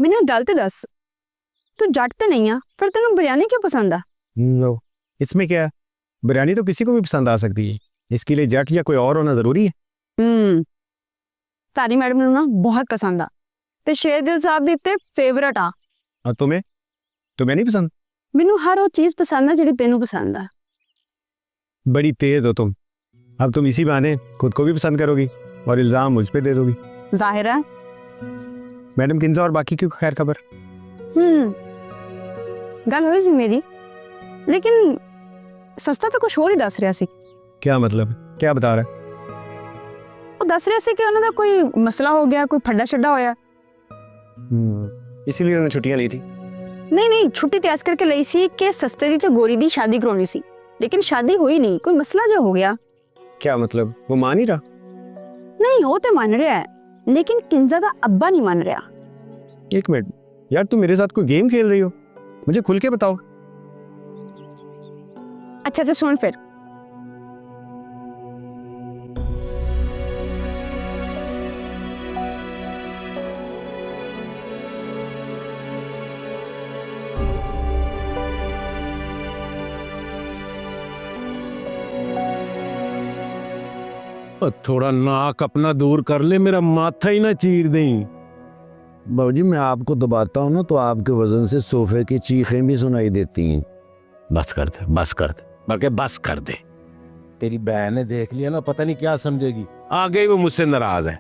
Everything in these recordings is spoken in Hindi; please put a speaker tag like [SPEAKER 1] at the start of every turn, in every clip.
[SPEAKER 1] मैंने गल ते दस, तू जट तो नहीं आ, पर तेन बिरयानी क्यों पसंद आ?
[SPEAKER 2] लो, इसमें क्या है? बिरयानी तो किसी को भी पसंद आ सकती है, इसके लिए जट या कोई और होना जरूरी है?
[SPEAKER 1] तारी मैडम नूं ना बहुत पसंद आ ते शेरदिल साहब दी ते फेवरेट आ।
[SPEAKER 2] और तुम्हें नहीं पसंद?
[SPEAKER 1] मैनू हर वो चीज पसंद है जिहड़ी तेनू पसंद आ।
[SPEAKER 2] बड़ी तेज हो तुम। अब तुम इसी बहाने खुद को भी पसंद करोगी और इल्जाम मुझ पे दे दोगी।
[SPEAKER 1] जाहिर है।
[SPEAKER 2] मैडम किंजा और बाकी की खैर खबर?
[SPEAKER 1] गल हुई सी मेरी, लेकिन सस्ता तो कुछ और ही दस रहा सी।
[SPEAKER 2] क्या मतलब? क्या बता रहा है?
[SPEAKER 1] वो दस रहा सी कि उन्होंने कोई मसला हो गया, कोई फड्डा छड्डा होया।
[SPEAKER 2] इसीलिए उन्होंने छुट्टियां ली थी?
[SPEAKER 1] नहीं, छुट्टी तो इस करके ली सी कि सस्ते दी तो गोरी दी शादी करवानी सी, लेकिन शादी हुई नहीं, कोई मसला जो हो गया।
[SPEAKER 2] क्या मतलब? वो मान ही रहा?
[SPEAKER 1] नहीं, वो तो मान रहा है, लेकिन किंजा का अब्बा नहीं मान रहा।
[SPEAKER 2] एक मिनट यार, तुम मेरे साथ कोई गेम खेल रही हो? मुझे खुल के बताओ।
[SPEAKER 1] अच्छा तो सुन फिर।
[SPEAKER 3] थोड़ा नाक अपना दूर कर ले, मेरा माथा ही ना चीर दें।
[SPEAKER 4] बाबूजी मैं आपको दबाता हूँ ना तो आपके वजन से सोफे की चीखें भी सुनाई देती हैं।
[SPEAKER 3] बस कर दे, बस कर दे, बल्कि बस कर दे। तेरी बहन ने देख लिया ना, पता नहीं क्या समझेगी। आ गई वो मुझसे नाराज है।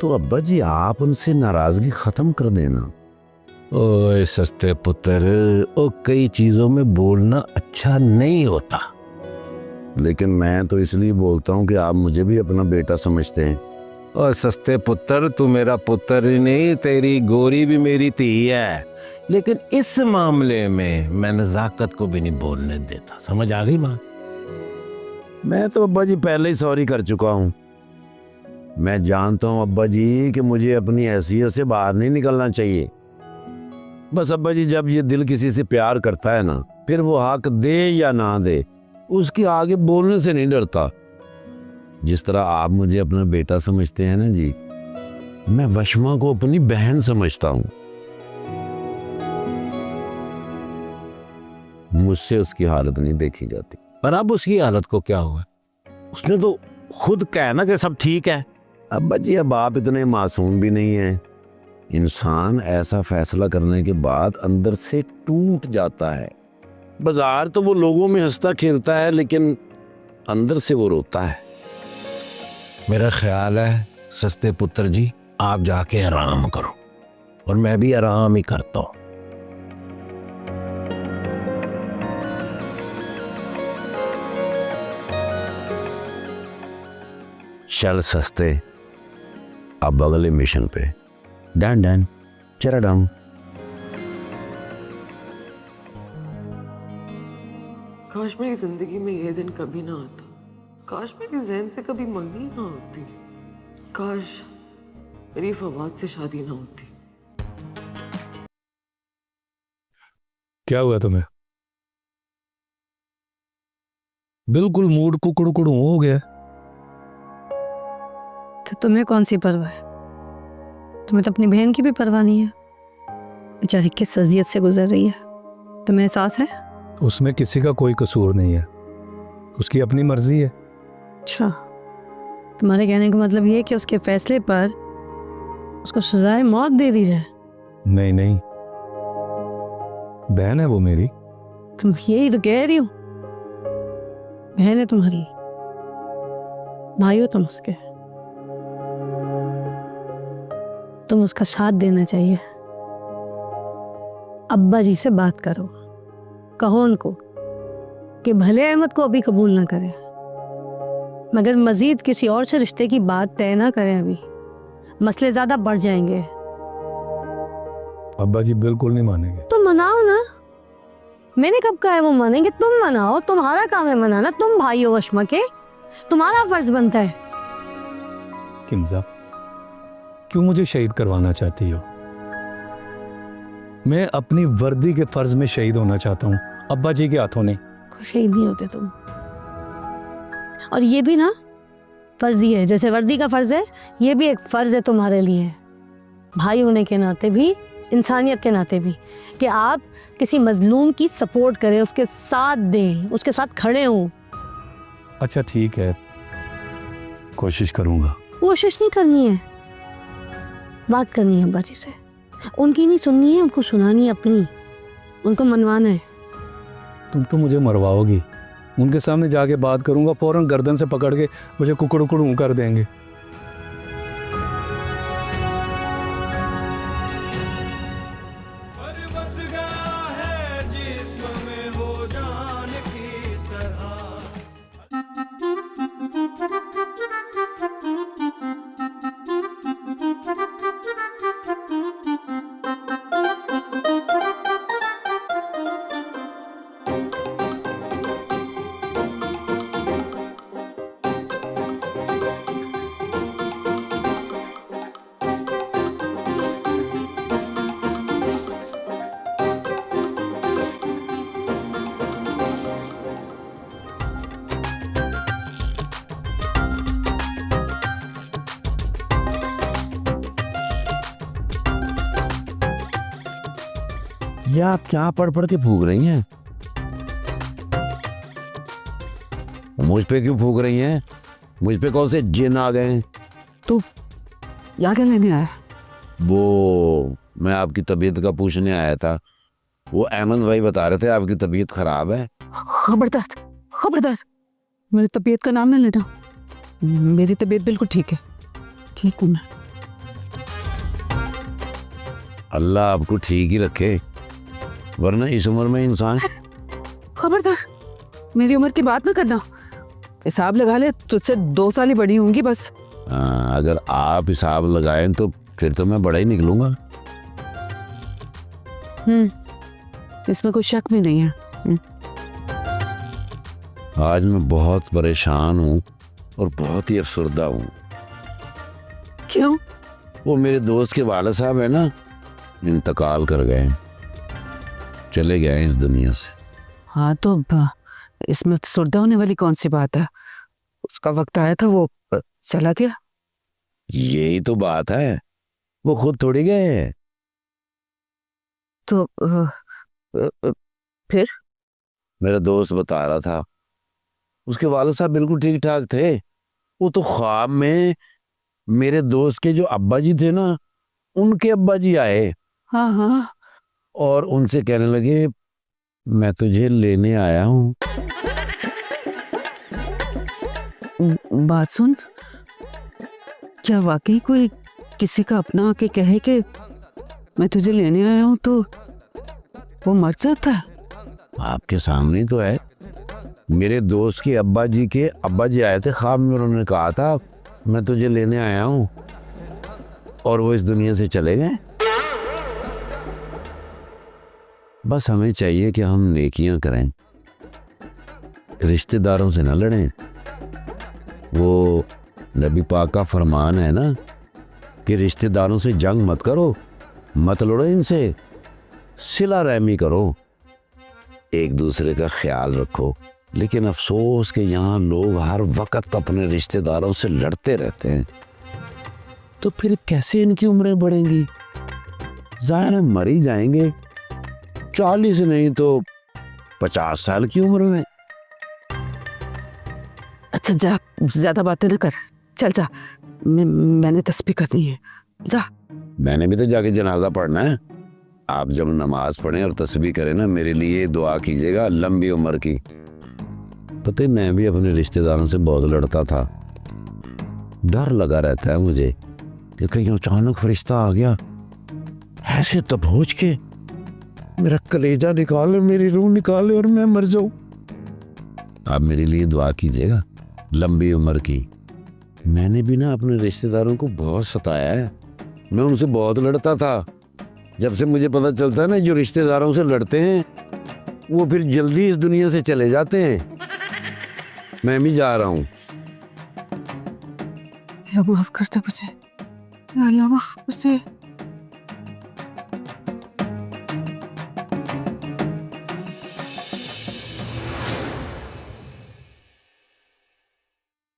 [SPEAKER 4] तो अब्बा जी आप उनसे नाराजगी खत्म कर देना।
[SPEAKER 3] ओए सस्ते पुत्र, ओ कई चीजों में बोलना अच्छा नहीं होता।
[SPEAKER 4] लेकिन मैं तो इसलिए बोलता हूँ कि आप मुझे भी अपना बेटा समझते हैं।
[SPEAKER 3] और सस्ते पुत्र, तू मेरा पुत्र ही नहीं, तेरी गोरी भी मेरी धी है, लेकिन इस मामले में मैं नजाकत को भी नहीं बोलने देता। समझ आ गई माँ?
[SPEAKER 4] मैं तो अब्बा जी पहले ही सॉरी कर चुका हूँ। मैं जानता हूँ अब्बा जी कि मुझे अपनी हैसियत से बाहर नहीं निकलना चाहिए। बस अब्बा जी जब ये दिल किसी से प्यार करता है ना, फिर वो हक दे या ना दे, उसके आगे बोलने से नहीं डरता। जिस तरह आप मुझे अपना बेटा समझते हैं ना जी, मैं वशमा को अपनी बहन समझता हूँ। मुझसे उसकी हालत नहीं देखी जाती।
[SPEAKER 3] पर अब उसकी हालत को क्या हुआ? उसने तो खुद कहा ना कि सब ठीक है।
[SPEAKER 4] अब्बा जी अब आप इतने मासूम भी नहीं हैं। इंसान ऐसा फैसला करने के बाद अंदर से टूट जाता है। बाजार तो वो लोगों में हंसता खेलता है, लेकिन अंदर से वो रोता है।
[SPEAKER 3] मेरा ख्याल है सस्ते पुत्र जी, आप जाके आराम करो, और मैं भी आराम ही करता हूं।
[SPEAKER 4] चल सस्ते, अब अगले मिशन पे। डन डन चराडम।
[SPEAKER 5] काश मेरी जिंदगी में ये दिन कभी ना आता। काश मेरी ज़हन से कभी मंगनी ना होती। काश मेरी फवाद से शादी ना होती।
[SPEAKER 6] क्या हुआ तुम्हें? बिल्कुल मूड कुकड़ू हो गया।
[SPEAKER 1] तो तुम्हें कौन सी परवाह है? तुम्हें तो अपनी बहन की भी परवाह नहीं है। बेचारी किस अजियत से गुजर रही है, तुम्हें एहसास है?
[SPEAKER 6] उसमें किसी का कोई कसूर नहीं है, उसकी अपनी मर्जी है।
[SPEAKER 1] अच्छा, तुम्हारे कहने का मतलब ये है कि उसके फैसले पर उसको सजाए मौत दे दी जाए?
[SPEAKER 6] नहीं, बहन है वो मेरी।
[SPEAKER 1] तुम यही तो कह रही हो, बहन है तुम्हारी, भाई हो तुम उसके, तुम उसका साथ देना चाहिए। अब्बा जी से बात करो, कहो उनको कि भले अहमद को अभी कबूल ना करें, मगर मजीद किसी और से रिश्ते की बात तय ना करें। अभी मसले ज्यादा बढ़ जाएंगे।
[SPEAKER 6] अब्बा जी बिल्कुल नहीं मानेंगे।
[SPEAKER 1] तुम मनाओ ना, मैंने कब कहा है वो मानेंगे? तुम मनाओ, तुम्हारा काम है मनाना। तुम भाई हो वशमा के, तुम्हारा फर्ज बनता है।
[SPEAKER 6] किंजा, क्यों मुझे शहीद करवाना चाहती हो? मैं अपनी वर्दी के फर्ज में शहीद होना चाहता हूँ, अब्बा जी के हाथों नहीं।
[SPEAKER 1] शहीद नहीं होते तुम। और ये भी ना फर्जी है, जैसे वर्दी का फर्ज है, ये भी एक फर्ज है तुम्हारे लिए। भाई होने के नाते भी इंसानियत के नाते भी, कि आप किसी मजलूम की सपोर्ट करें, उसके साथ दें, उसके साथ खड़े हों।
[SPEAKER 6] अच्छा ठीक है, कोशिश करूँगा।
[SPEAKER 1] कोशिश नहीं करनी है, बात करनी है अब्बा जी से। उनकी नहीं सुननी है, उनको सुनानी है अपनी, उनको मनवाना है।
[SPEAKER 6] तुम तो मुझे मरवाओगी। उनके सामने जाके बात करूँगा, फौरन गर्दन से पकड़ के मुझे कुकड़ उकड़ कर देंगे।
[SPEAKER 4] ये आप क्या पढ़ पढ़ के फूक रही हैं? मुझ पे क्यों फूक रही हैं? मुझ पे कौन से जिन आ गए हैं?
[SPEAKER 5] यहाँ क्या लेने आया?
[SPEAKER 4] वो मैं आपकी तबीयत का पूछने आया था। वो अहमद भाई बता रहे थे आपकी तबीयत खराब है।
[SPEAKER 5] खबरदार, खबरदार, मेरी तबीयत का नाम न लेना। मेरी तबीयत बिल्कुल ठीक है, ठीक हूँ मैं।
[SPEAKER 4] अल्लाह आपको ठीक ही रखे, वरना इस उम्र में इंसान।
[SPEAKER 5] खबरदार, मेरी उम्र की बात ना करना। हिसाब लगा ले, तुझसे 2 साल ही बड़ी होंगी बस।
[SPEAKER 4] अगर आप हिसाब लगाएं तो फिर तो मैं बड़ा ही निकलूंगा।
[SPEAKER 5] इसमें कोई शक भी नहीं है।
[SPEAKER 4] आज मैं बहुत परेशान हूँ और बहुत ही अफसरदा हूँ।
[SPEAKER 5] क्यों?
[SPEAKER 4] वो मेरे दोस्त के वालिद साहब है ना, इंतकाल कर गए, चले गए हैं इस दुनिया से।
[SPEAKER 5] हाँ तो इसमें सुर्दा होने वाली कौन सी बात है? उसका वक्त आया था, वो चला गया।
[SPEAKER 4] यही तो बात है, वो खुद थोड़ी गए हैं।
[SPEAKER 5] तो फिर
[SPEAKER 4] मेरा दोस्त बता रहा था उसके वालिद साहब बिल्कुल ठीक ठाक थे। वो तो ख्वाब में मेरे दोस्त के जो अब्बा जी थे ना, उनके अब्बा जी आए।
[SPEAKER 5] हाँ हाँ,
[SPEAKER 4] और उनसे कहने लगे मैं तुझे लेने आया हूँ।
[SPEAKER 5] बात सुन, क्या वाकई कोई किसी का अपना आके कहे कि मैं तुझे लेने आया हूँ तो वो मर जाता है?
[SPEAKER 4] आपके सामने तो है। मेरे दोस्त के अब्बा जी आए थे ख्वाब में, उन्होंने कहा था मैं तुझे लेने आया हूँ, और वो इस दुनिया से चले गए। बस हमें चाहिए कि हम नेकियां करें, रिश्तेदारों से न लड़ें। वो नबी पाक का फरमान है ना कि रिश्तेदारों से जंग मत करो, मत लड़ो इनसे, सिला रहमी करो, एक दूसरे का ख्याल रखो। लेकिन अफसोस कि यहाँ लोग हर वक्त अपने रिश्तेदारों से लड़ते रहते हैं। तो फिर कैसे इनकी उम्रें बढ़ेंगी? ज़ाहिर है मर ही जाएंगे, 40 नहीं तो 50 साल की उम्र में।
[SPEAKER 5] अच्छा जा, ज्यादा बातें ना कर, चल जा। मैंने तस्बीह करनी है, जा।
[SPEAKER 4] मैंने भी तो जाके जनाजा पढ़ना है। आप जब नमाज पढ़ें और तस्बीह करें ना, मेरे लिए दुआ कीजिएगा लंबी उम्र की। पता है मैं भी अपने रिश्तेदारों से बहुत लड़ता था। डर लगा रहता है मुझे कि कहीं अचानक फरिश्ता आ गया, ऐसे दबोच के मेरा कलेजा निकाले, मेरी रूह निकाले और मैं मर जाऊं। आप मेरे लिए दुआ कीजिएगा लंबी उम्र की। मैंने भी ना अपने रिश्तेदारों को बहुत सताया है, मैं उनसे बहुत लड़ता था। जब से मुझे पता चलता है ना जो रिश्तेदारों से लड़ते हैं वो फिर जल्दी इस दुनिया से चले जाते हैं। मैं भी जा रहा हूँ।
[SPEAKER 5] माफ करते मुझे, माफ मुझे।